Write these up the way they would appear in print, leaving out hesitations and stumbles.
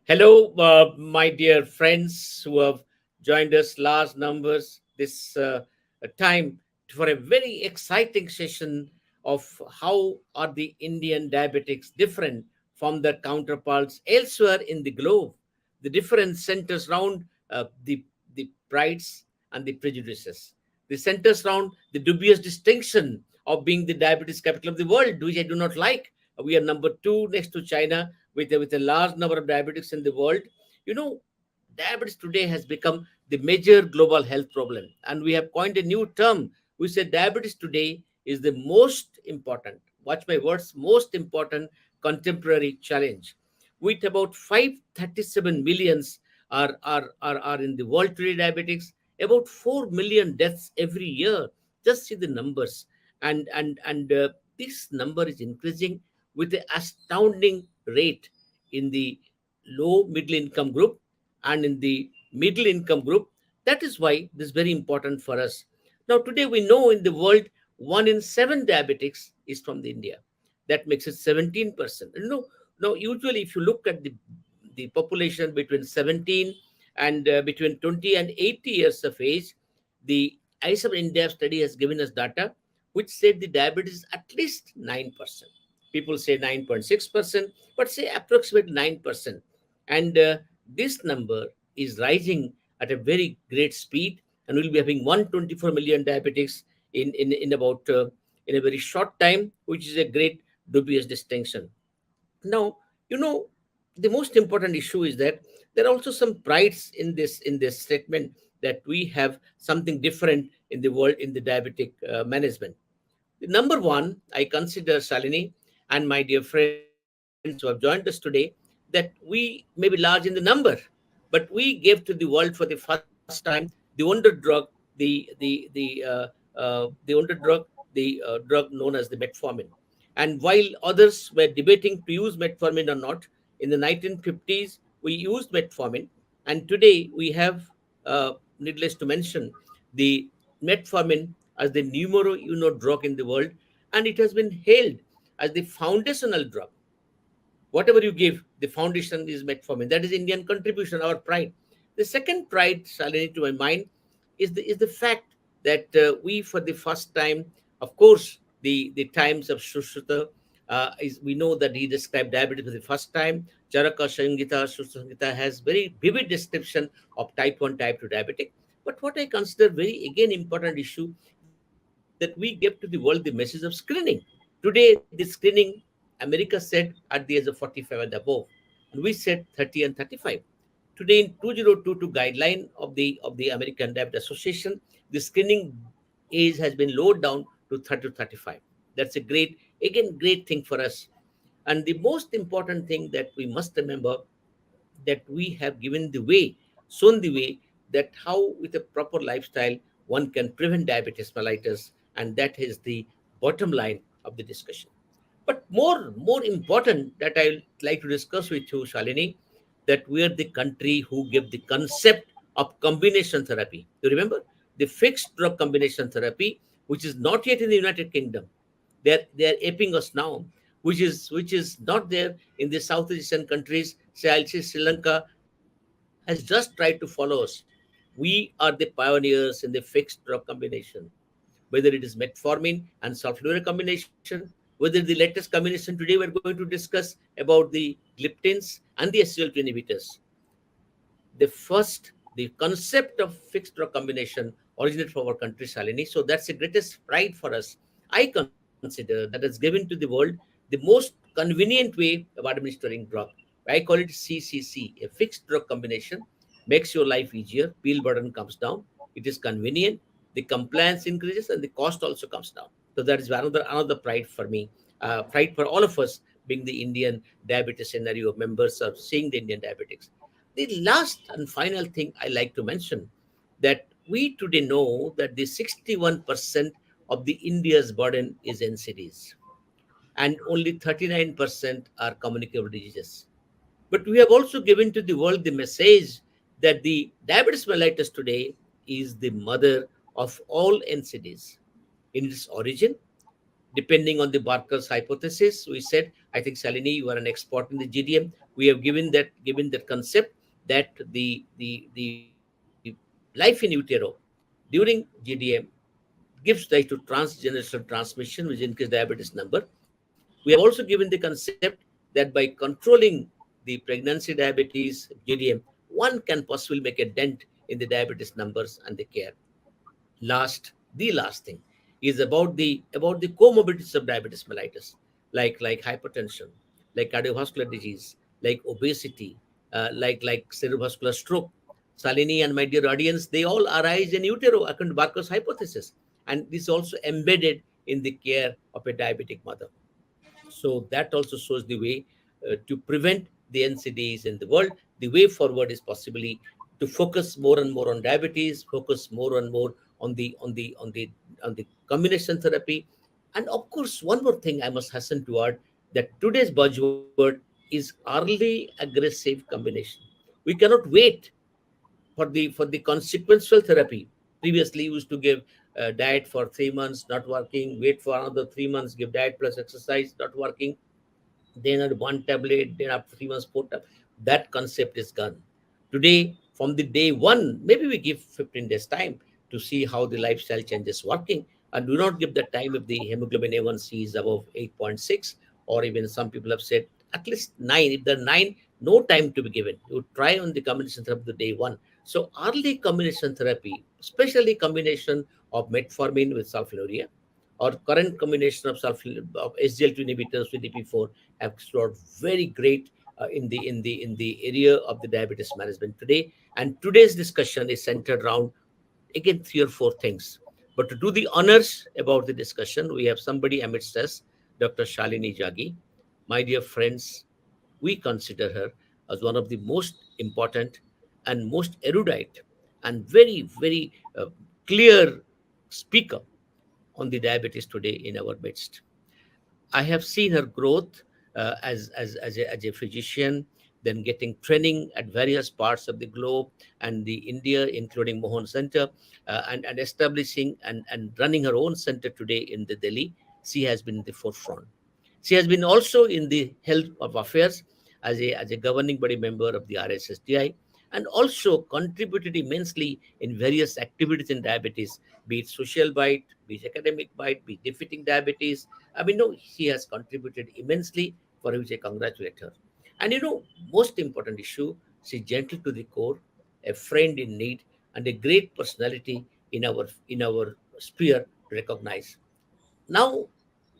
Hello, my dear friends who have joined us large numbers this time for a very exciting session of how are the Indian diabetics different from their counterparts elsewhere in the globe. The difference centers around the prides and the prejudices. The centers around the dubious distinction of being the diabetes capital of the world, which I do not like. We are number two next to China with a large number of diabetics in the world. You know, diabetes today has become the major global health problem, and we have coined a new term. We say diabetes today is the most important, watch my words, most important contemporary challenge. With about 537 millions are in the world today diabetics, about 4 million deaths every year. Just see the numbers. And this number is increasing with an astounding rate in the low middle income group and in the middle income group. That is why this is very important for us. Now, today we know in the world, 1 in 7 diabetics is from the India. That makes it 17%. Now, usually, if you look at the population between 17 and between 20 and 80 years of age, the ISM India study has given us data which said the diabetes is at least 9%. People say 9.6%, but say approximately 9%. And this number is rising at a very great speed, and we'll be having 124 million diabetics in about in a very short time, which is a great dubious distinction. Now, you know, the most important issue is that there are also some prides in this statement that we have something different in the world in the diabetic management. The number one, I consider, Shalini, and my dear friends who have joined us today, that we may be large in the number, but we gave to the world for the first time the wonder drug, the wonder drug, the drug known as the metformin. And while others were debating to use metformin or not, in the 1950s we used metformin, and today we have, needless to mention, the metformin as the numero uno drug in the world, and it has been hailed as the foundational drug. Whatever you give, the foundation is metformin. That is Indian contribution, our pride. The second pride, Shalini, to my mind, is the fact that we, for the first time, of course, the times of Sushruta, is we know that he described diabetes for the first time. Charaka Sangita, Sushruta Sangita has very vivid description of type 1, type 2 diabetic. But what I consider very, again, important issue that we gave to the world the message of screening. Today, the screening, America said at the age of 45 and above, and we said 30 and 35. Today, in 2022 guideline of the American Diabetes Association, the screening age has been lowered down to 30 to 35. That's a great, again, great thing for us. And the most important thing that we must remember, that we have given the way, shown the way, that how with a proper lifestyle one can prevent diabetes mellitus, and that is the bottom line of the discussion. But more important that I would like to discuss with you, Shalini, that we are the country who gave the concept of combination therapy. You remember the fixed drug combination therapy, which is not yet in the United Kingdom. They're aping us now, which is not there in the South Asian countries. Say, I'll say Sri Lanka has just tried to follow us. We are the pioneers in the fixed drug combination, whether it is metformin and sulfonylurea combination, whether the latest combination today we're going to discuss about the gliptins and the SGLT inhibitors. The concept of fixed drug combination originated from our country, Shalini. So that's the greatest pride for us. I consider that has given to the world the most convenient way of administering drug. I call it CCC, a fixed drug combination. Makes your life easier, pill burden comes down, it is convenient, the compliance increases, and the cost also comes down. So that is another pride for me, pride for all of us, being the Indian diabetes scenario members of seeing the Indian diabetics. The last and final thing I like to mention, that we today know that the 61% of the India's burden is NCDs, and only 39% are communicable diseases. But we have also given to the world the message that the diabetes mellitus today is the mother of all NCDs. In its origin, depending on the Barker's hypothesis, we said, I think, Shalini, you are an expert in the GDM. We have given that concept that the life in utero during GDM gives rise to transgenerational transmission, which increase diabetes number. We have also given the concept that by controlling the pregnancy diabetes, GDM, one can possibly make a dent in the diabetes numbers and the care. The last thing is about the comorbidities of diabetes mellitus, like hypertension, like cardiovascular disease, like obesity, like cerebrovascular stroke. Salini and my dear audience, they all arise in utero according to Barker's hypothesis, and this is also embedded in the care of a diabetic mother. So that also shows the way to prevent the NCDs in the world. The way forward is possibly to focus more and more on diabetes, focus more and more on the combination therapy. And of course, one more thing I must hasten to add, that today's buzzword is early aggressive combination. We cannot wait for the consequential therapy. Previously, we used to give diet for 3 months, not working, wait for another 3 months, give diet plus exercise, not working, then at one tablet, then after 3 months, four tablets. That concept is gone. Today, from the day one, maybe we give 15 days time to see how the lifestyle changes working, and do not give the time if the hemoglobin A1C is above 8.6, or even some people have said at least 9. If they're 9, no time to be given. You try on the combination therapy the day one. So early combination therapy, especially combination of metformin with sulfonylurea, or current combination of SGLT2 inhibitors with DP4, have explored very great in the area of the diabetes management today. And today's discussion is centered around, again, three or four things. But to do the honors about the discussion, we have somebody amidst us, Dr. Shalini Jagi. My dear friends, we consider her as one of the most important and most erudite and very, very clear speaker on the diabetes today in our midst. I have seen her growth as a physician, then getting training at various parts of the globe and the India, including Mohon Center, and establishing and running her own center today in the Delhi. She has been in the forefront. She has been also in the health of affairs as a governing body member of the RSSDI, and also contributed immensely in various activities in diabetes, be it social bite, be it academic bite, be it defeating diabetes. I mean, no, she has contributed immensely, for which I congratulate her. And most important issue, she's gentle to the core, a friend in need, and a great personality in our sphere to recognize. Now,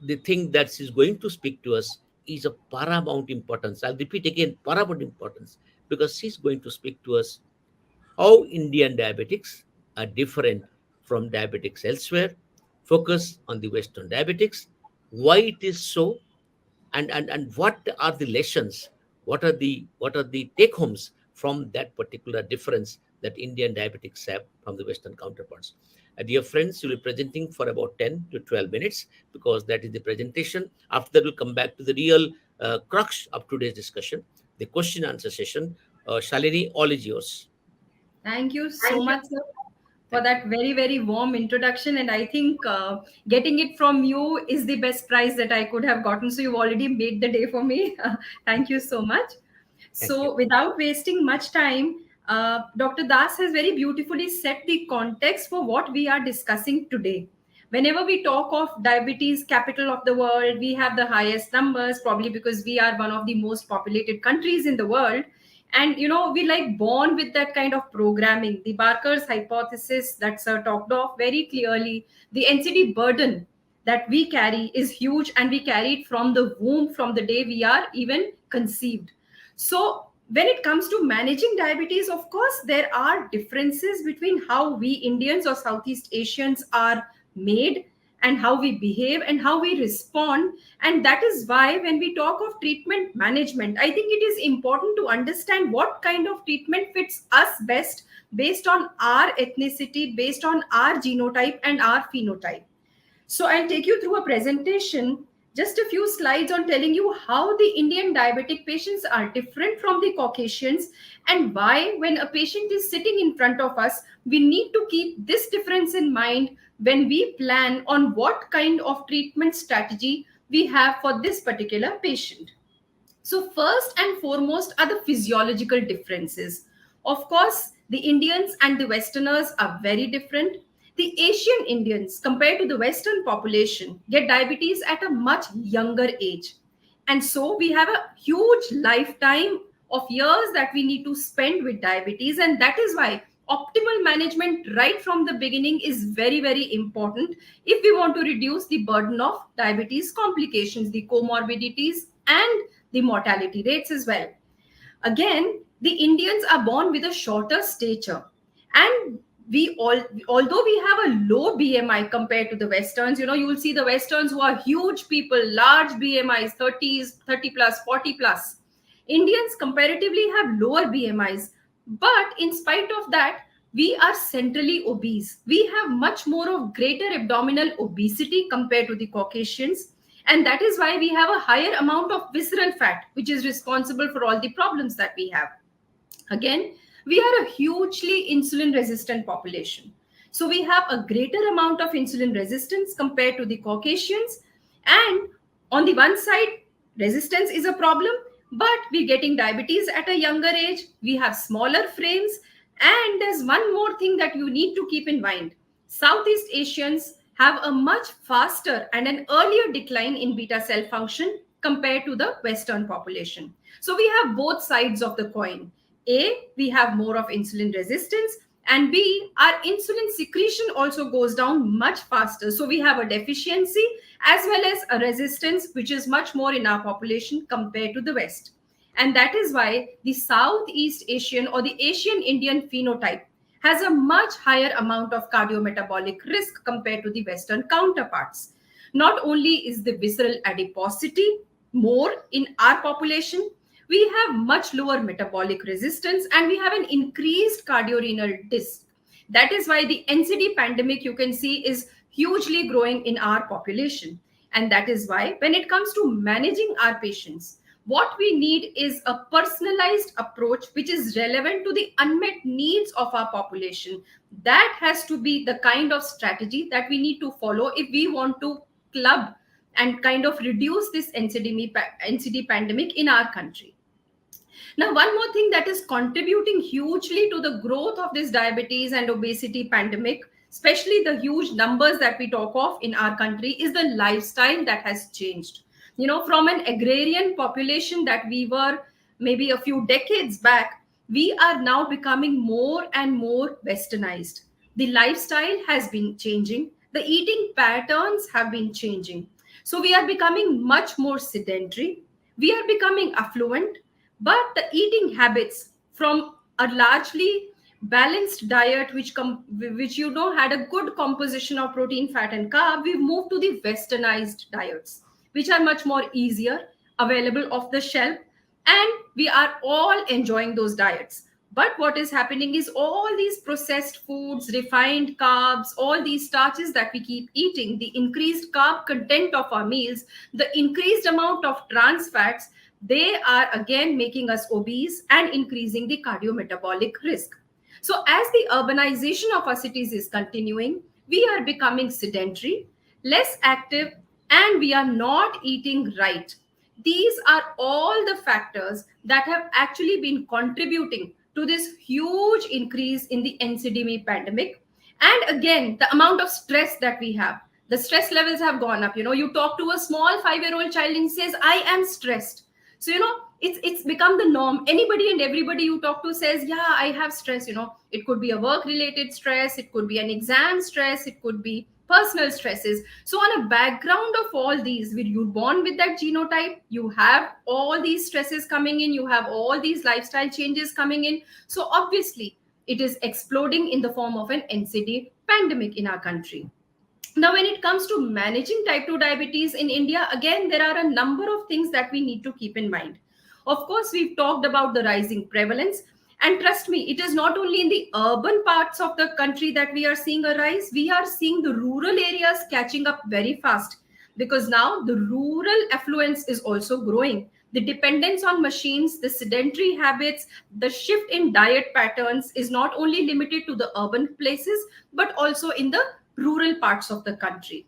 the thing that she's going to speak to us is of paramount importance. I'll repeat again, paramount importance, because she's going to speak to us how Indian diabetics are different from diabetics elsewhere, focus on the Western diabetics, why it is so, and what are the lessons, what are the take homes from that particular difference that Indian diabetics have from the Western counterparts. Dear friends, you'll be presenting for about 10 to 12 minutes, because that is the presentation. After that, we'll come back to the real crux of today's discussion, the question answer session. Shalini, all is yours. Thank you so much, sir, for Thank you. that very, very warm introduction. And I think getting it from you is the best prize that I could have gotten. So you've already made the day for me. Thank you so much. Thank you. So, without wasting much time, Dr. Das has very beautifully set the context for what we are discussing today. Whenever we talk of diabetes capital of the world, we have the highest numbers, probably because we are one of the most populated countries in the world. And we like born with that kind of programming. The Barker's hypothesis that Sir talked of very clearly, the NCD burden that we carry is huge, and we carry it from the womb, from the day we are even conceived. So, when it comes to managing diabetes, of course, there are differences between how we Indians or Southeast Asians are made, and how we behave and how we respond. And that is why, when we talk of treatment management, I think it is important to understand what kind of treatment fits us best based on our ethnicity, based on our genotype and our phenotype. So I'll take you through a presentation, just a few slides on telling you how the Indian diabetic patients are different from the Caucasians, and why, when a patient is sitting in front of us, we need to keep this difference in mind when we plan on what kind of treatment strategy we have for this particular patient. So, first and foremost are the physiological differences. Of course, the Indians and the Westerners are very different. The Asian Indians, compared to the Western population, get diabetes at a much younger age. And so, we have a huge lifetime of years that we need to spend with diabetes. And that is why optimal management right from the beginning is very, very important if we want to reduce the burden of diabetes complications, the comorbidities, and the mortality rates as well. Again, the Indians are born with a shorter stature, and although we have a low BMI compared to the Westerns, you will see the Westerns who are huge people, large BMIs, 30s, 30 plus, 40 plus. Indians comparatively have lower BMIs, but in spite of that, we are centrally obese. We have much more of greater abdominal obesity compared to the Caucasians, and that is why we have a higher amount of visceral fat, which is responsible for all the problems that we have. Again, we are a hugely insulin resistant population. So we have a greater amount of insulin resistance compared to the Caucasians. And on the one side, resistance is a problem, but we're getting diabetes at a younger age. We have smaller frames. And there's one more thing that you need to keep in mind. Southeast Asians have a much faster and an earlier decline in beta cell function compared to the Western population. So we have both sides of the coin. A, we have more of insulin resistance, and B, our insulin secretion also goes down much faster. So we have a deficiency as well as a resistance, which is much more in our population compared to the West. And that is why the Southeast Asian or the Asian Indian phenotype has a much higher amount of cardiometabolic risk compared to the Western counterparts. Not only is the visceral adiposity more in our population, we have much lower metabolic resistance and we have an increased cardiorenal risk. That is why the NCD pandemic, you can see, is hugely growing in our population. And that is why when it comes to managing our patients, what we need is a personalized approach which is relevant to the unmet needs of our population. That has to be the kind of strategy that we need to follow if we want to club and kind of reduce this NCD pandemic in our country. Now, one more thing that is contributing hugely to the growth of this diabetes and obesity pandemic, especially the huge numbers that we talk of in our country, is the lifestyle that has changed. From an agrarian population that we were maybe a few decades back, we are now becoming more and more westernized. The lifestyle has been changing, the eating patterns have been changing. So we are becoming much more sedentary, we are becoming affluent, but the eating habits from a largely balanced diet which had a good composition of protein, fat and carb, we've moved to the westernized diets which are much more easier, available off the shelf, and we are all enjoying those diets. But what is happening is all these processed foods, refined carbs, all these starches that we keep eating, the increased carb content of our meals, the increased amount of trans fats, they are again making us obese and increasing the cardiometabolic risk. So as the urbanization of our cities is continuing, we are becoming sedentary, less active, and we are not eating right. These are all the factors that have actually been contributing to this huge increase in the NCD pandemic. And again, the amount of stress that we have, the stress levels have gone up. You talk to a small 5-year-old child and he says, I am stressed. So, it's become the norm. Anybody and everybody you talk to says, yeah, I have stress. It could be a work related stress, it could be an exam stress, it could be personal stresses. So on a background of all these, when you're born with that genotype, you have all these stresses coming in, you have all these lifestyle changes coming in. So obviously it is exploding in the form of an NCD pandemic in our country. Now, when it comes to managing type 2 diabetes in India, again, there are a number of things that we need to keep in mind. Of course, we've talked about the rising prevalence. And trust me, it is not only in the urban parts of the country that we are seeing a rise. We are seeing the rural areas catching up very fast because now the rural affluence is also growing. The dependence on machines, the sedentary habits, the shift in diet patterns is not only limited to the urban places, but also in the rural parts of the country.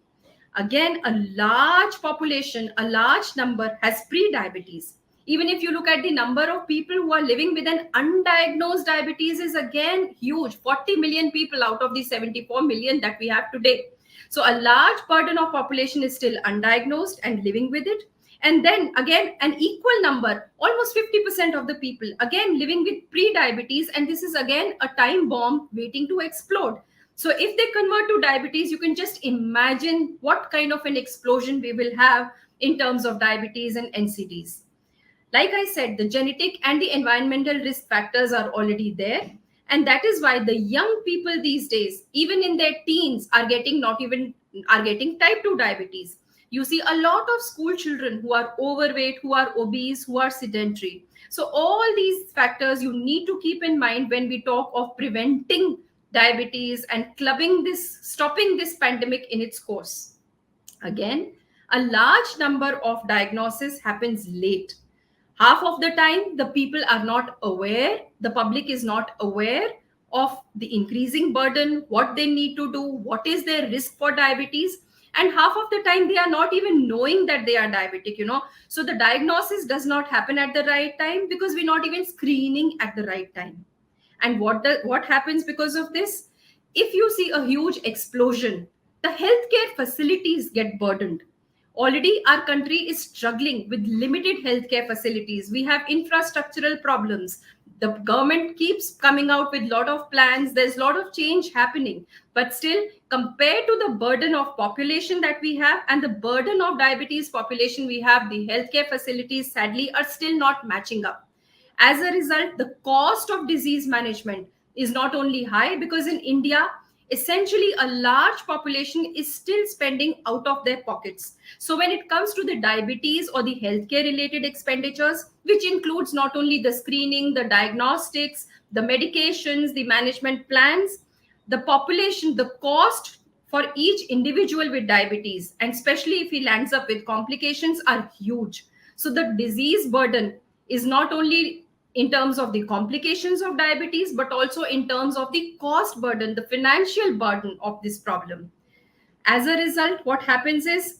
Again, a large population, a large number has pre-diabetes. Even if you look at the number of people who are living with an undiagnosed diabetes is again huge, 40 million people out of the 74 million that we have today. So a large burden of population is still undiagnosed and living with it. And then again, an equal number, almost 50% of the people, again living with pre-diabetes. And this is again a time bomb waiting to explode. So if they convert to diabetes, you can just imagine what kind of an explosion we will have in terms of diabetes and NCDs. Like I said, the genetic and the environmental risk factors are already there. And that is why the young people these days, even in their teens, are getting type 2 diabetes. You see a lot of school children who are overweight, who are obese, who are sedentary. So all these factors you need to keep in mind when we talk of preventing diabetes and stopping this pandemic in its course. Again, a large number of diagnosis happens late. Half of the time the people are not aware, the public is not aware of the increasing burden, what they need to do, what is their risk for diabetes, and half of the time they are not even knowing that they are diabetic. So the diagnosis does not happen at the right time because we're not even screening at the right time. And what happens because of this? If you see a huge explosion, the healthcare facilities get burdened. Already our country is struggling with limited healthcare facilities. We have infrastructural problems. The government keeps coming out with a lot of plans. There's a lot of change happening. But still, compared to the burden of population that we have and the burden of diabetes population we have, the healthcare facilities sadly are still not matching up. As a result, the cost of disease management is not only high because in India, essentially a large population is still spending out of their pockets. So when it comes to the diabetes or the healthcare related expenditures, which includes not only the screening, the diagnostics, the medications, the management plans, the population, the cost for each individual with diabetes, and especially if he lands up with complications, are huge. So the disease burden is not only in terms of the complications of diabetes, but also in terms of the cost burden, the financial burden of this problem. As a result, what happens is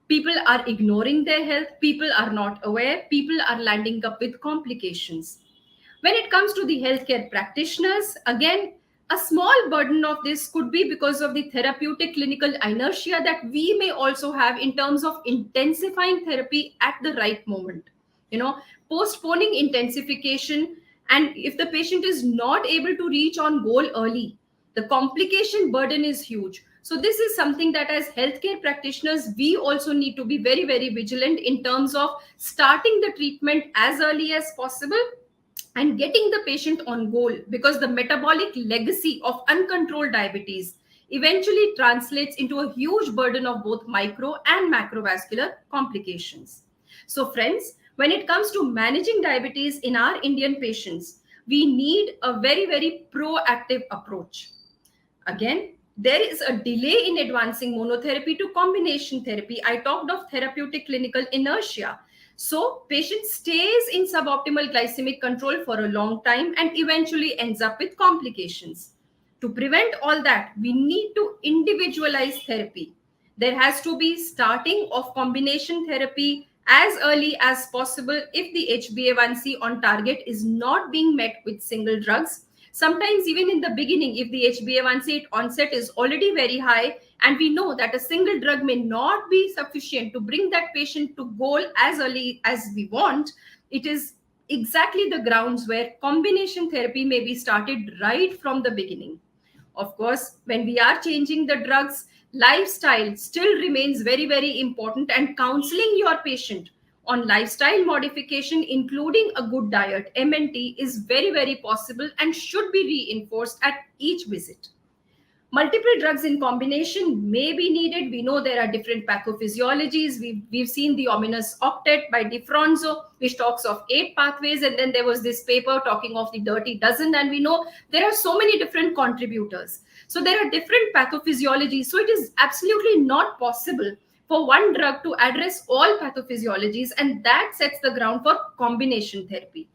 people are ignoring their health, people are not aware, people are landing up with complications. When it comes to the healthcare practitioners, again, a small burden of this could be because of the therapeutic clinical inertia that we may also have in terms of intensifying therapy at the right moment. You know, postponing intensification, and if the patient is not able to reach on goal early, the complication burden is huge. So this is something that as healthcare practitioners we also need to be very very vigilant in terms of starting the treatment as early as possible and getting the patient on goal, because the metabolic legacy of uncontrolled diabetes eventually translates into a huge burden of both micro and macrovascular complications. So friends, when it comes to managing diabetes in our Indian patients, we need a very very proactive approach. Again, there is a delay in advancing monotherapy to combination therapy. I talked of therapeutic clinical inertia. So patient stays in suboptimal glycemic control for a long time and eventually ends up with complications. To prevent all that, we need to individualize therapy. There has to be starting of combination therapy as early as possible if the HbA1c on target is not being met with single drugs. Sometimes even in the beginning, if the HbA1c onset is already very high and we know that a single drug may not be sufficient to bring that patient to goal as early as we want, it is exactly the grounds where combination therapy may be started right from the beginning. Of course, when we are changing the drugs, lifestyle still remains very very important, and counseling your patient on lifestyle modification including a good diet, MNT, is very very possible and should be reinforced at each visit. Multiple drugs in combination may be needed. We know there are different pathophysiologies. We've seen the ominous octet by DiFronzo, which talks of 8 pathways. And then there was this paper talking of the dirty dozen. And we know there are so many different contributors. So there are different pathophysiologies. So it is absolutely not possible for one drug to address all pathophysiologies. And that sets the ground for combination therapy.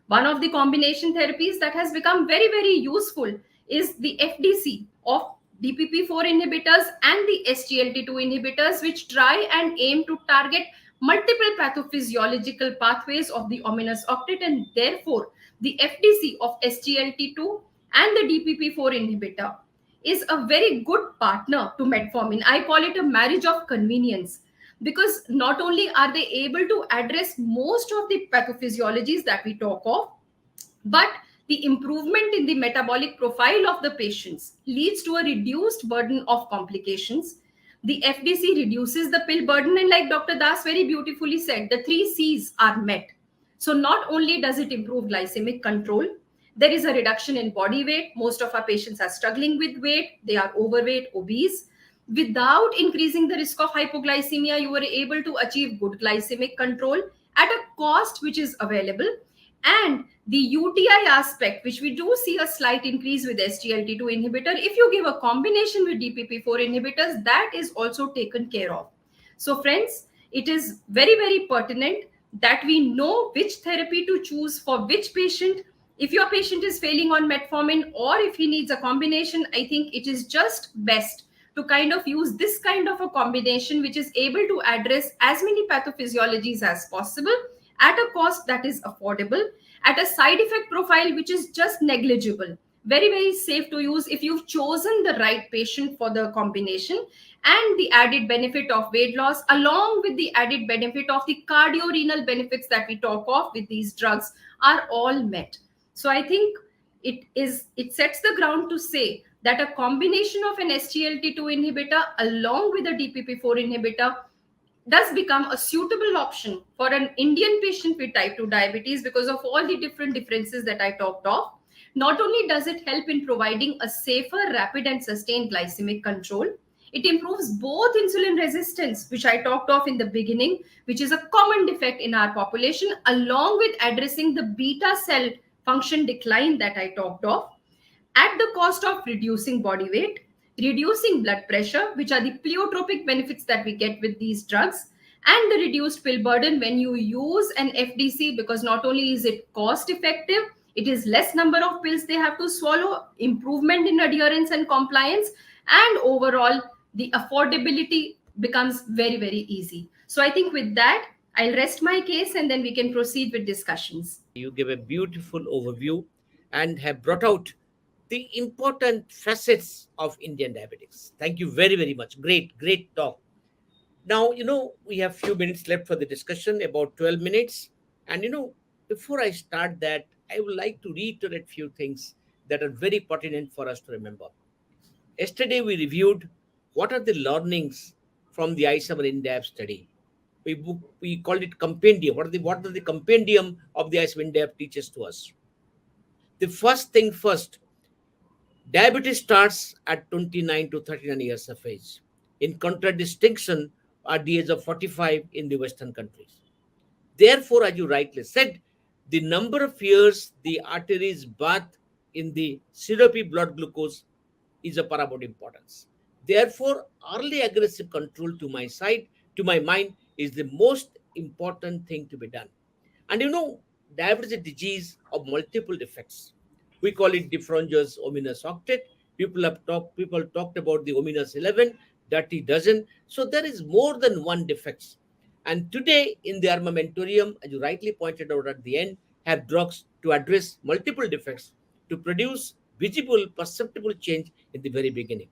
One of the combination therapies that has become very, very useful is the FDC of DPP4 inhibitors and the SGLT2 inhibitors, which try and aim to target multiple pathophysiological pathways of the ominous octet, and therefore the FDC of SGLT2 and the DPP4 inhibitor is a very good partner to metformin. I call it a marriage of convenience, because not only are they able to address most of the pathophysiologies that we talk of, but the improvement in the metabolic profile of the patients leads to a reduced burden of complications. The FDC reduces the pill burden, and like Dr. Das very beautifully said, the three C's are met. So, not only does it improve glycemic control, there is a reduction in body weight. Most of our patients are struggling with weight, they are overweight, obese. Without increasing the risk of hypoglycemia, you were able to achieve good glycemic control at a cost which is available. And the UTI aspect, which we do see a slight increase with SGLT2 inhibitor, if you give a combination with DPP4 inhibitors, that is also taken care of. So, friends, it is very, very pertinent that we know which therapy to choose for which patient. If your patient is failing on metformin, or if he needs a combination, I think it is just best to kind of use this kind of a combination which is able to address as many pathophysiologies as possible at a cost that is affordable, at a side effect profile which is just negligible, very, very safe to use if you've chosen the right patient for the combination, and the added benefit of weight loss along with the added benefit of the cardiorenal benefits that we talk of with these drugs are all met. So I think it sets the ground to say that a combination of an SGLT2 inhibitor along with a DPP4 inhibitor does become a suitable option for an Indian patient with type 2 diabetes because of all the different differences that I talked of. Not only does it help in providing a safer, rapid, and sustained glycemic control, it improves both insulin resistance, which I talked of in the beginning, which is a common defect in our population, along with addressing the beta cell function decline that I talked of, at the cost of reducing body weight, reducing blood pressure, which are the pleiotropic benefits that we get with these drugs, and the reduced pill burden when you use an FDC, because not only is it cost effective, it is less number of pills they have to swallow, improvement in adherence and compliance, and overall the affordability becomes very, very easy. So I think with that, I'll rest my case and then we can proceed with discussions. You gave a beautiful overview and have brought out the important facets of Indian diabetics. Thank you very, very much. Great, great talk. Now, we have few minutes left for the discussion, about 12 minutes. And, before I start that, I would like to reiterate few things that are very pertinent for us to remember. Yesterday, we reviewed what are the learnings from the I7 INDAB study. We called it compendium. What are the compendium of the I7 INDAB teaches to us? The first thing first, diabetes starts at 29 to 39 years of age, in contradistinction at the age of 45 in the Western countries. Therefore, as you rightly said, the number of years the arteries bath in the syrupy blood glucose is of paramount importance. Therefore, early aggressive control to my mind, is the most important thing to be done. And diabetes is a disease of multiple defects. We call it differentious ominous octet. People talked about the ominous 11, dirty dozen. So there is more than one defects. And today in the armamentarium, as you rightly pointed out at the end, have drugs to address multiple defects to produce visible, perceptible change in the very beginning.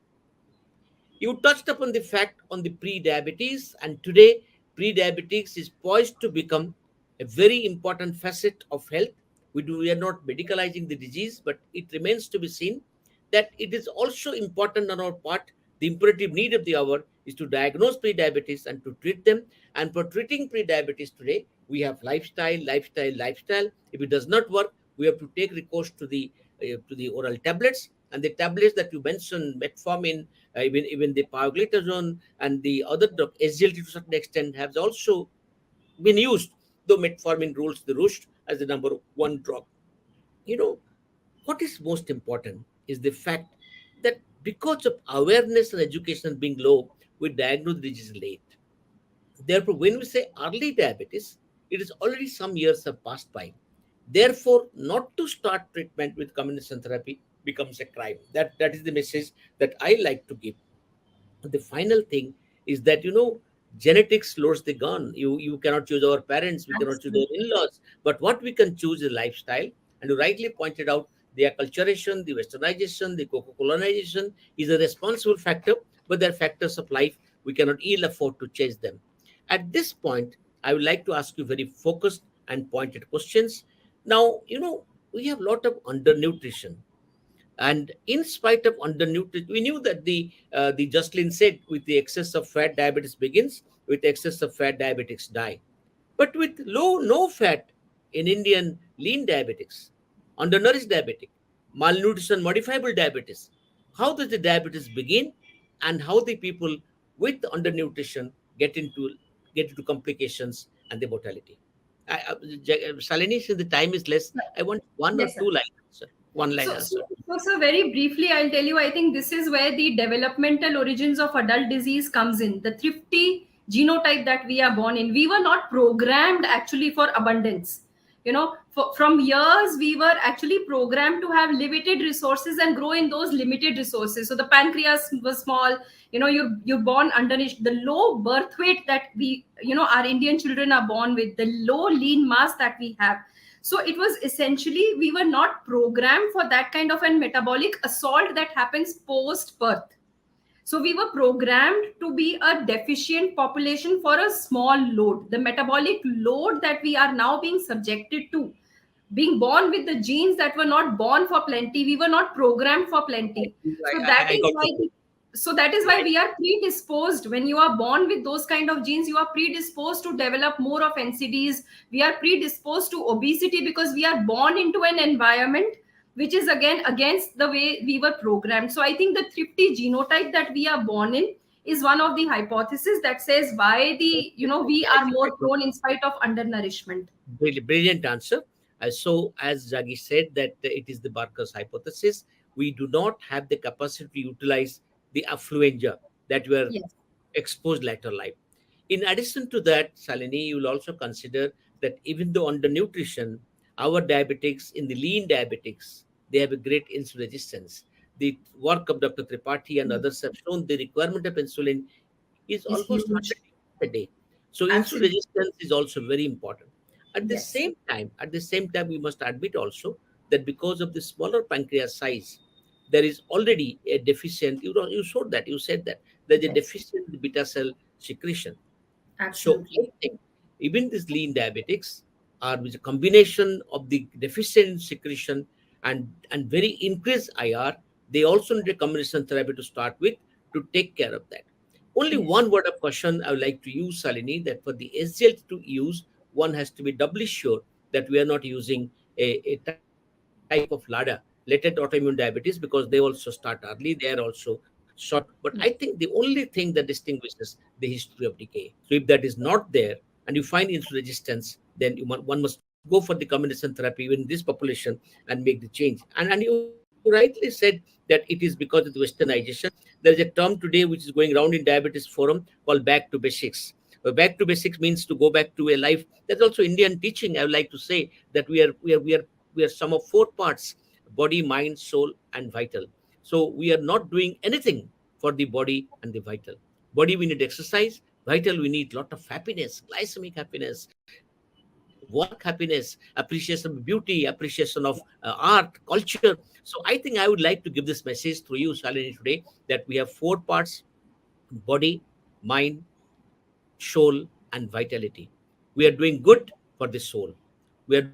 You touched upon the fact on the pre-diabetes, and today pre-diabetics is poised to become a very important facet of health. We are not medicalizing the disease, but it remains to be seen that it is also important on our part. The imperative need of the hour is to diagnose pre-diabetes and to treat them. And for treating pre-diabetes today, we have lifestyle. If it does not work, we have to take recourse to the oral tablets, and the tablets that you mentioned, metformin, even the pioglitazone and the other drug, SGLT to a certain extent, have also been used, though metformin rules the roost as the number one drug. You know, what is most important is the fact that because of awareness and education being low, we diagnose the disease late. Therefore, when we say early diabetes, it is already some years have passed by. Therefore, not to start treatment with combination therapy becomes a crime. That is the message that I like to give. The final thing is that Genetics loads the gun. You cannot choose our parents, we cannot choose our Absolutely. in-laws, but what we can choose is lifestyle. And you rightly pointed out the acculturation, the westernization, the colonization is a responsible factor, but they're factors of life. We cannot ill afford to change them. At this point, I would like to ask you very focused and pointed questions. Now, we have a lot of undernutrition, and in spite of undernutrition, we knew that the Jocelyn said, with the excess of fat, diabetes begins. With excess of fat, diabetics die. But with low, no fat in Indian lean diabetics, undernourished diabetic, malnutrition, modifiable diabetes, how does the diabetes begin, and how the people with undernutrition get into get into complications and the mortality? Salini, since the time is less, I want one or Yes, sir. two line answer. One line So, so, answer. so very briefly, I'll tell you, I think this is where the developmental origins of adult disease comes in. The thrifty genotype that we are born in. We were not programmed actually for abundance. From years, we were actually programmed to have limited resources and grow in those limited resources. So the pancreas was small. You're born undernourished. The low birth weight that our Indian children are born with, the low lean mass that we have, so it was essentially we were not programmed for that kind of an metabolic assault that happens post birth. So we were programmed to be a deficient population for a small load. The metabolic load that we are now being subjected to, being born with the genes that were not born for plenty, we were not programmed for plenty. I, So I, that I is got why your point. Right. we are predisposed. When you are born with those kind of genes, you are predisposed to develop more of NCDs. We are predisposed to obesity because we are born into an environment which is again against the way we were programmed. So I think the thrifty genotype that we are born in is one of the hypotheses that says why we are more prone in spite of undernourishment. Brilliant answer. So, as Jagi said, that it is the Barker's hypothesis. We do not have the capacity to utilize the affluenza that were Yes. exposed later life. In addition to that, Salini, you will also consider that even though under nutrition, our diabetics in the lean diabetics, they have a great insulin resistance. The work of Dr. Tripathi and others have shown the requirement of insulin is Is almost huge. 100 a day. So insulin Absolutely. resistance is also very important. Yes. At the same time, we must admit also that because of the smaller pancreas size, there is already a deficient. You showed that. You said that there's a Yes. deficient beta cell secretion. So Absolutely. I think even these lean diabetics are with a combination of the deficient secretion and very increased IR. They also need a combination therapy to start with to take care of that. Only Yes. one word of caution I would like to use, Salini, that for the SGLT to use, one has to be doubly sure that we are not using a type of LADA, latent autoimmune diabetes, because they also start early, they are also short. But I think the Yes. only thing that distinguishes the history of decay. So if that is not there and you find insulin resistance, then one must go for the combination therapy even in this population and make the change. And you rightly said that it is because of the westernization. There is a term today which is going around in diabetes forum called back to basics. Back to basics means to go back to a life. That's also Indian teaching. I would like to say that we are some of four parts: body, mind, soul, and vital. So we are not doing anything for the body and the vital. Body, we need exercise. Vital, we need lot of happiness, glycemic happiness, work happiness, appreciation of beauty, appreciation of art, culture. So I think I would like to give this message through you, Shalini, today, that we have four parts: body, mind, soul, and vitality. We are doing good for the soul. We are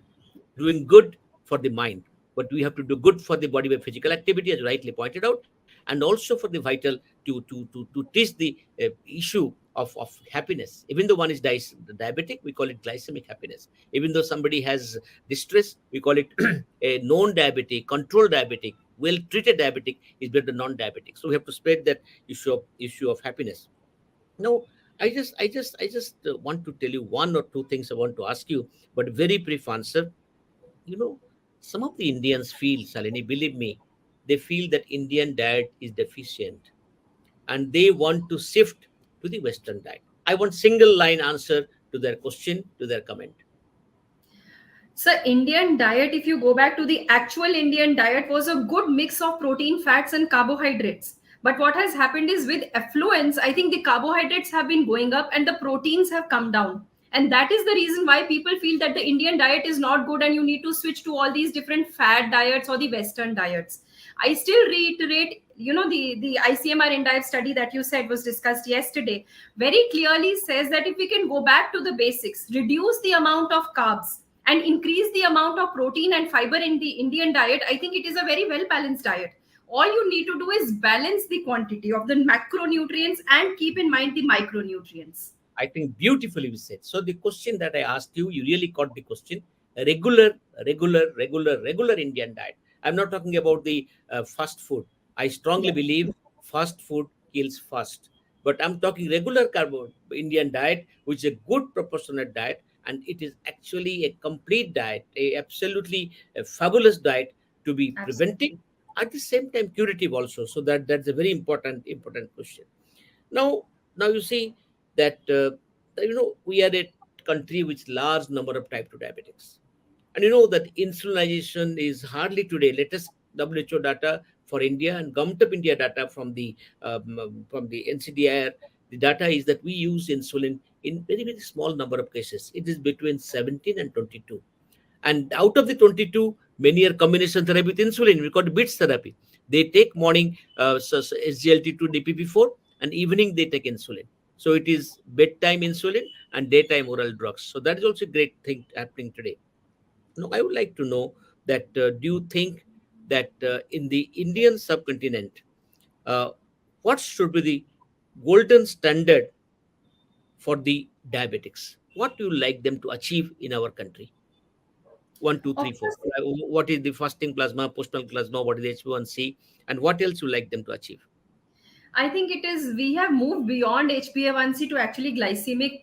doing good for the mind. But we have to do good for the body by physical activity, as you rightly pointed out, and also for the vital to teach the issue of happiness. Even though one is diabetic, we call it glycemic happiness. Even though somebody has distress, we call it a known diabetic, controlled diabetic, well treated diabetic is better than non-diabetic. So we have to spread that issue of happiness. No, I just want to tell you one or two things I want to ask you, but very brief answer. You know, some of the Indians feel, Salini, believe me, they feel that Indian diet is deficient and they want to shift to the Western diet. I want single line answer to their question, to their comment. So Indian diet, if you go back to the actual Indian diet, was a good mix of protein, fats, and carbohydrates. But what has happened is with affluence, I think the carbohydrates have been going up and the proteins have come down. And that is the reason why people feel that the Indian diet is not good and you need to switch to all these different fad diets or the Western diets. I still reiterate, the ICMR INDIVE study that you said was discussed yesterday very clearly says that if we can go back to the basics, reduce the amount of carbs and increase the amount of protein and fiber in the Indian diet, I think it is a very well balanced diet. All you need to do is balance the quantity of the macronutrients and keep in mind the micronutrients. I think beautifully we said. So the question that I asked you, you really caught the question. A regular Indian diet. I'm not talking about the fast food. I strongly Yes, believe fast food kills fast. But I'm talking regular carbo Indian diet, which is a good proportionate diet, and it is actually a complete diet, a absolutely a fabulous diet to be preventive, absolutely. at the same time curative also. So that's a very important question. Now you see that we are a country with large number of type 2 diabetics, and you know that insulinization is hardly today. Latest WHO data for India and Government of India data from the NCDR, the data is that we use insulin in very small number of cases. It is between 17 and 22, and out of the 22, many are combination therapy with insulin. We call it BITS therapy. They take morning SGLT2 DPP4, and evening they take insulin. So it is bedtime insulin and daytime oral drugs. So that is also a great thing happening today. Now I would like to know that do you think that in the Indian subcontinent, uh, what should be the golden standard for the diabetics? What do you like them to achieve in our country? One, two, Of three, four. course, What is the fasting plasma, post-meal plasma? What is the HbA1c, and what else you like them to achieve? I think it is, we have moved beyond HbA1c to actually glycemic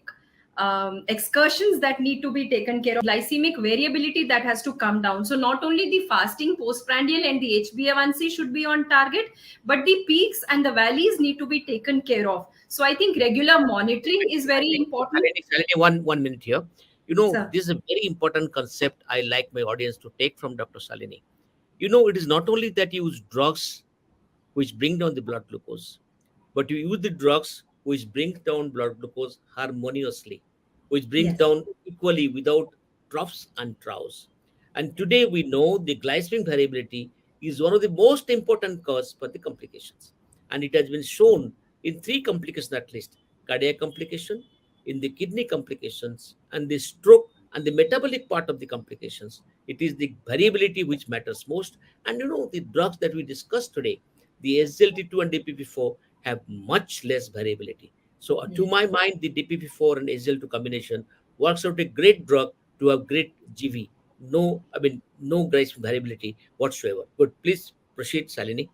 excursions that need to be taken care of, glycemic variability that has to come down. So, not only the fasting, postprandial, and the HbA1c should be on target, but the peaks and the valleys need to be taken care of. So, I think regular monitoring is I very think important. One minute here. You know, Sir, this is a very important concept I like my audience to take from Dr. Salini. You know, it is not only that you use drugs which bring down the blood glucose, but you use the drugs which bring down blood glucose harmoniously, which brings yes, down equally without troughs and troughs. And today we know the glycemic variability is one of the most important cause for the complications. And it has been shown in three complications at least: cardiac complication, in the kidney complications, and the stroke and the metabolic part of the complications. It is the variability which matters most. And you know, the drugs that we discussed today, the SGLT2 and DPP4, have much less variability. So, to yes. my mind, the DPP4 and SGL2 combination works out a great drug to have great GV. No, I mean, no grace variability whatsoever. But please proceed, Salini.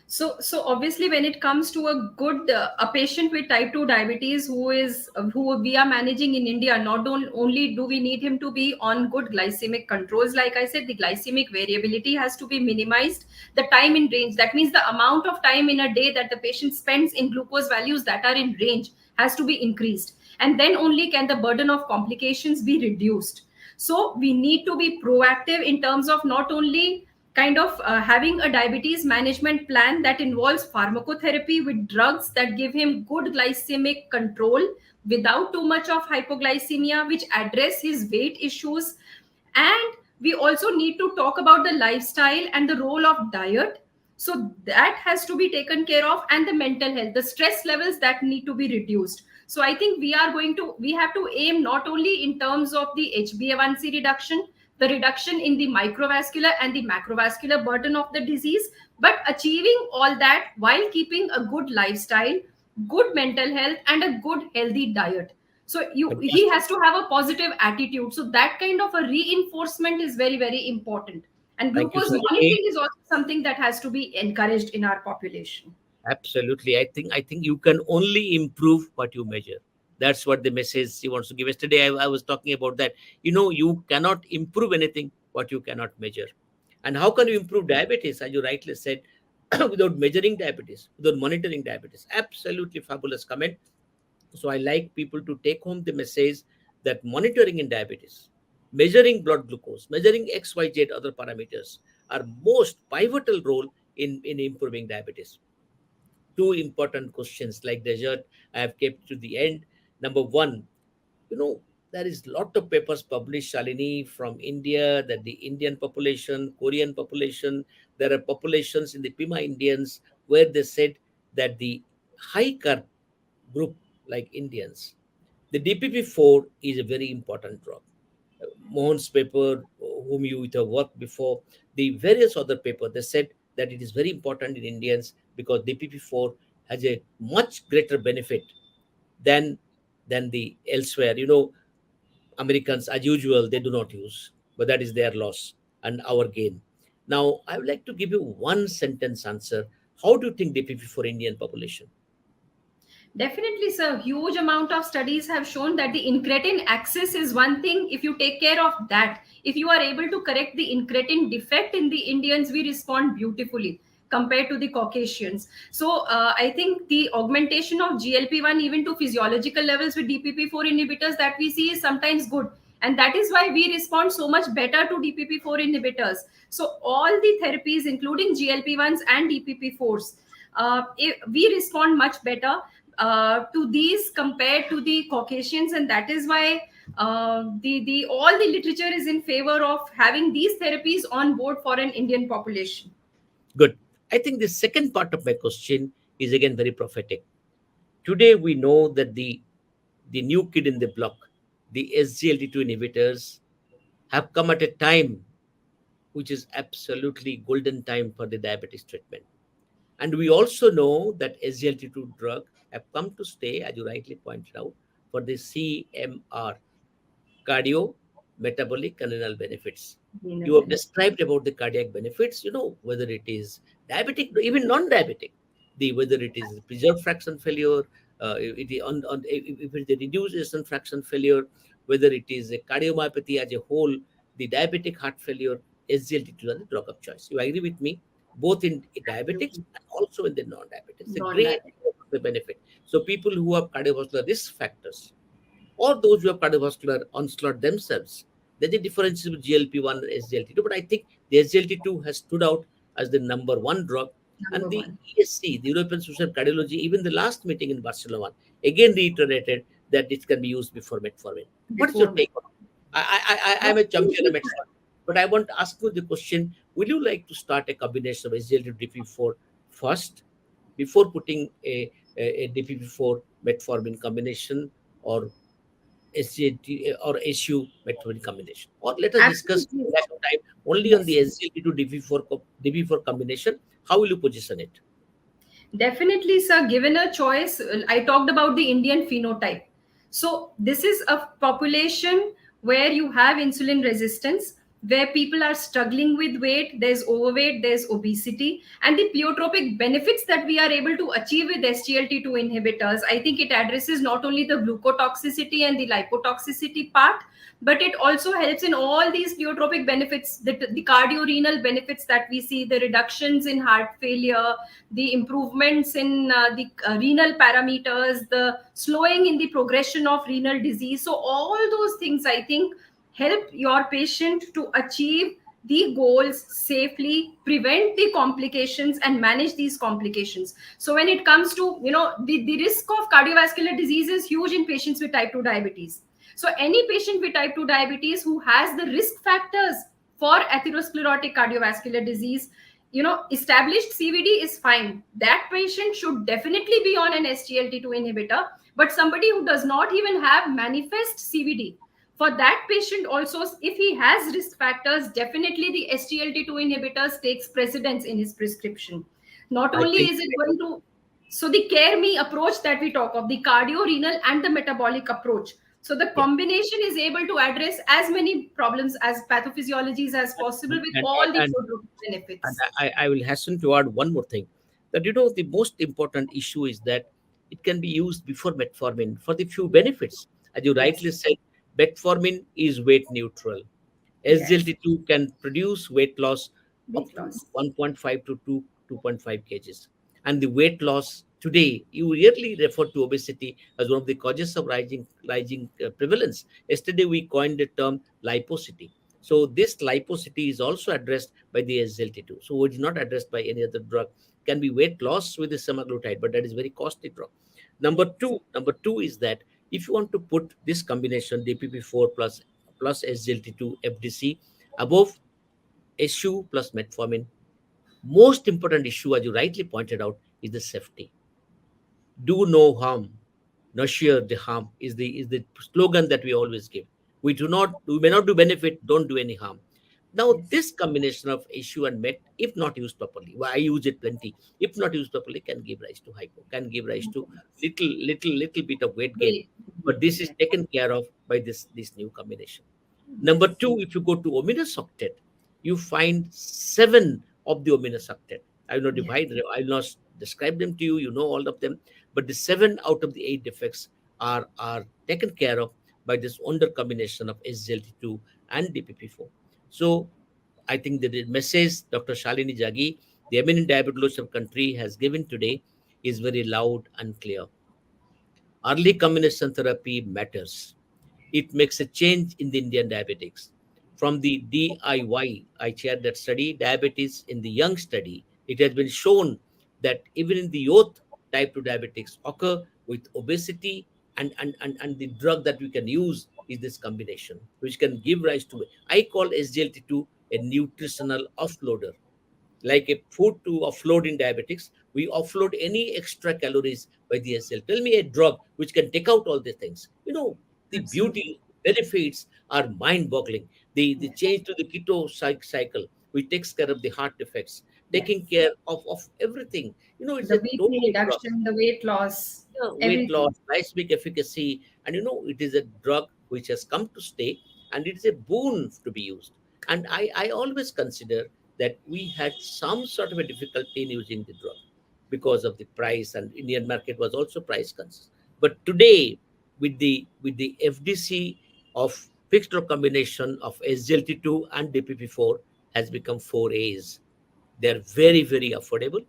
So, so obviously, when it comes to a patient with type 2 diabetes who we are managing in India, not only do we need him to be on good glycemic controls, like I said, the glycemic variability has to be minimized. The time in range, that means the amount of time in a day that the patient spends in glucose values that are in range, has to be increased, and then only can the burden of complications be reduced. So we need to be proactive in terms of not only kind of having a diabetes management plan that involves pharmacotherapy with drugs that give him good glycemic control without too much of hypoglycemia, which address his weight issues. And we also need to talk about the lifestyle and the role of diet, so that has to be taken care of, and the mental health, the stress levels that need to be reduced. So I think we have to aim not only in terms of the HbA1c reduction, the reduction in the microvascular and the macrovascular burden of the disease, but achieving all that while keeping a good lifestyle, good mental health, and a good healthy diet. So he Fantastic. has to have a positive attitude. So that kind of a reinforcement is very important. And Thank you, glucose Salini. monitoring is also something that has to be encouraged in our population. Absolutely. I think you can only improve what you measure. That's what the message he wants to give. Yesterday, I was talking about that. You know, you cannot improve anything what you cannot measure. And how can you improve diabetes, as you rightly said, without measuring diabetes, without monitoring diabetes? Absolutely fabulous comment. So I like people to take home the message that monitoring in diabetes, measuring blood glucose, measuring XYZ other parameters are most pivotal role in improving diabetes? Two important questions like dessert I have kept to the end. Number one, you know, there is lot of papers published, Shalini, from India, that the Indian population, Korean population, there are populations in the Pima Indians where they said that the high carb group like Indians, the DPP4 is a very important drug. Mohan's paper, whom you with have worked before, the various other paper, they said that it is very important in Indians because DPP4 has a much greater benefit than the elsewhere. Americans, as usual, they do not use, but that is their loss and our gain. Now, I would like to give you one sentence answer. How do you think DPP for Indian population? Definitely, sir. Huge amount of studies have shown that the incretin axis is one thing. If you take care of that, if you are able to correct the incretin defect in the Indians, we respond beautifully compared to the Caucasians. So I think the augmentation of GLP-1 even to physiological levels with DPP-4 inhibitors that we see is sometimes good. And that is why we respond so much better to DPP-4 inhibitors. So all the therapies, including GLP-1s and DPP-4s, we respond much better to these compared to the Caucasians, and that is why the all the literature is in favor of having these therapies on board for an Indian population. Good. I think the second part of my question is again very prophetic. Today we know that the new kid in the block, the SGLT2 inhibitors, have come at a time which is absolutely golden time for the diabetes treatment. And we also know that SGLT2 drug have come to stay, as you rightly pointed out, for the CMR, cardio, metabolic, and renal benefits. Renal You have benefit. described about the cardiac benefits, whether it is diabetic, even non-diabetic, whether it is preserved fraction failure, if it is a reduced ejection fraction failure, whether it is a cardiomyopathy as a whole, the diabetic heart failure, SGLT2 are the drug of choice. You agree with me? Both in diabetics Absolutely. and also in the non-diabetics. A great Non-diabetic. the benefit. So people who have cardiovascular risk factors or those who have cardiovascular onslaught themselves. There's a difference with GLP-1 and SGLT2, but I think the SGLT2 has stood out as the number one drug. And Number the one. ESC, the European Society of Cardiology, even the last meeting in Barcelona, again reiterated that it can be used before metformin. What is your Before me. take on it? I'm a champion of Absolutely. metformin, but I want to ask you the question: will you like to start a combination of SGLT2 DP4 first before putting a DPP4 metformin combination, or SGLT or SU metformin combination? Or let us discuss Absolutely. lack of time only on the Yes. SGLT to DP4 combination. How will you position it? Definitely, sir. Given a choice, I talked about the Indian phenotype. So, this is a population where you have insulin resistance, where people are struggling with weight, there's overweight, there's obesity, and the pleiotropic benefits that we are able to achieve with SGLT2 inhibitors. I think it addresses not only the glucotoxicity and the lipotoxicity part, but it also helps in all these pleiotropic benefits, the cardiorenal benefits that we see, the reductions in heart failure, the improvements in the renal parameters, the slowing in the progression of renal disease. So, all those things I think help your patient to achieve the goals safely, prevent the complications, and manage these complications. So, when it comes to the risk of cardiovascular disease is huge in patients with type 2 diabetes. So, any patient with type 2 diabetes who has the risk factors for atherosclerotic cardiovascular disease, established CVD is fine. That patient should definitely be on an SGLT2 inhibitor. But somebody who does not even have manifest CVD, for that patient also, if he has risk factors, definitely the SGLT2 inhibitors takes precedence in his prescription. Not I only think is it going to, so the care me approach that we talk of, the cardio renal and the metabolic approach, so the yeah. combination is able to address as many problems as pathophysiologies as possible with And all the and, and benefits. I will hasten to add one more thing, that the most important issue is that it can be used before metformin for the few benefits. As you rightly Yes. said, metformin is weight neutral. Yes. SGLT2 can produce weight loss up Weight to loss. 1.5 to 2.5 kgs. And the weight loss today, you rarely refer to obesity as one of the causes of rising prevalence. Yesterday, we coined the term liposity. So this lipocity is also addressed by the SGLT2. So it is not addressed by any other drug. Can be weight loss with the semaglutide, but that is very costly drug. Yes. Number two is that if you want to put this combination DPP4 plus SGLT2 FDC above SU plus metformin, most important issue, as you rightly pointed out, is the safety. Do no harm, nurture the harm is the slogan that we always give. We may not do benefit, don't do any harm. Now Yes. this combination of issue and met, if not used properly, well, I use it plenty, if not used properly, can give rise to hypo, can give rise to Yes. little bit of weight gain. Wait. But this is Yes. taken care of by this new combination. Number Yes. two, if you go to ominous octet, you find seven of the ominous octet. I will not Yes. divide, I will not describe them to you. You know all of them, but the seven out of the eight defects are taken care of by this wonder combination of SGLT2 and DPP4. So I think that the message Dr. Shalini Jagi, the eminent diabetologist of country, has given today is very loud and clear. Early combination therapy matters. It makes a change in the Indian diabetics. From the DIY, I chaired that study, diabetes in the young study, it has been shown that even in the youth, type 2 diabetics occur with obesity, and the drug that we can use is this combination, which can give rise to, I call SGLT2 a nutritional offloader, like a food to offload in diabetics. We offload any extra calories by the SL. Tell me a drug which can take out all these things. The Absolutely. beauty benefits are mind-boggling. The Yes. change to the keto cycle, which takes care of the heart defects, taking Yes. care of everything. It's The a BP total drug. reduction, the weight loss, Yeah, weight loss, everything. glycemic efficacy, and it is a drug which has come to stay, and it is a boon to be used. And I always consider that we had some sort of a difficulty in using the drug because of the price, and Indian market was also price conscious. But today, with the FDC of fixed drug combination of SGLT2 and DPP4 has become 4As. They're very, very affordable,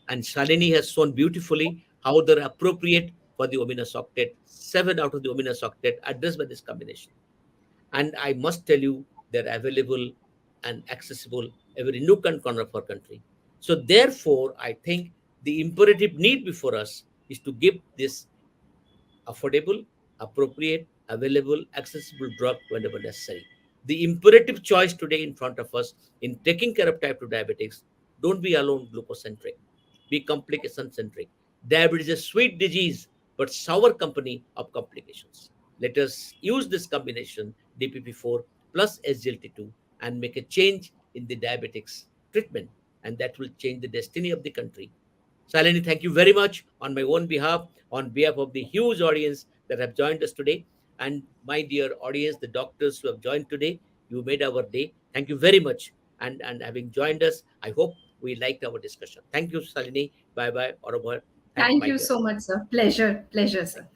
and Shalini has shown beautifully how they're appropriate for the ominous octet. Seven out of the ominous octet addressed by this combination. And I must tell you, they're available and accessible every nook and corner of our country. So therefore, I think the imperative need before us is to give this affordable, appropriate, available, accessible drug whenever necessary. The imperative choice today in front of us in taking care of type 2 diabetics, don't be alone glucocentric, be complication centric. Diabetes is a sweet disease, but sour company of complications. Let us use this combination, DPP4 plus SGLT2, and make a change in the diabetics treatment, and that will change the destiny of the country. Shalini, thank you very much on my own behalf, on behalf of the huge audience that have joined us today. And my dear audience, the doctors who have joined today, you made our day. Thank you very much. And having joined us, I hope we liked our discussion. Thank you, Shalini. Bye bye. Au revoir. Thanks, Thank my you dear. so much, sir. Pleasure. Pleasure, sir. Thank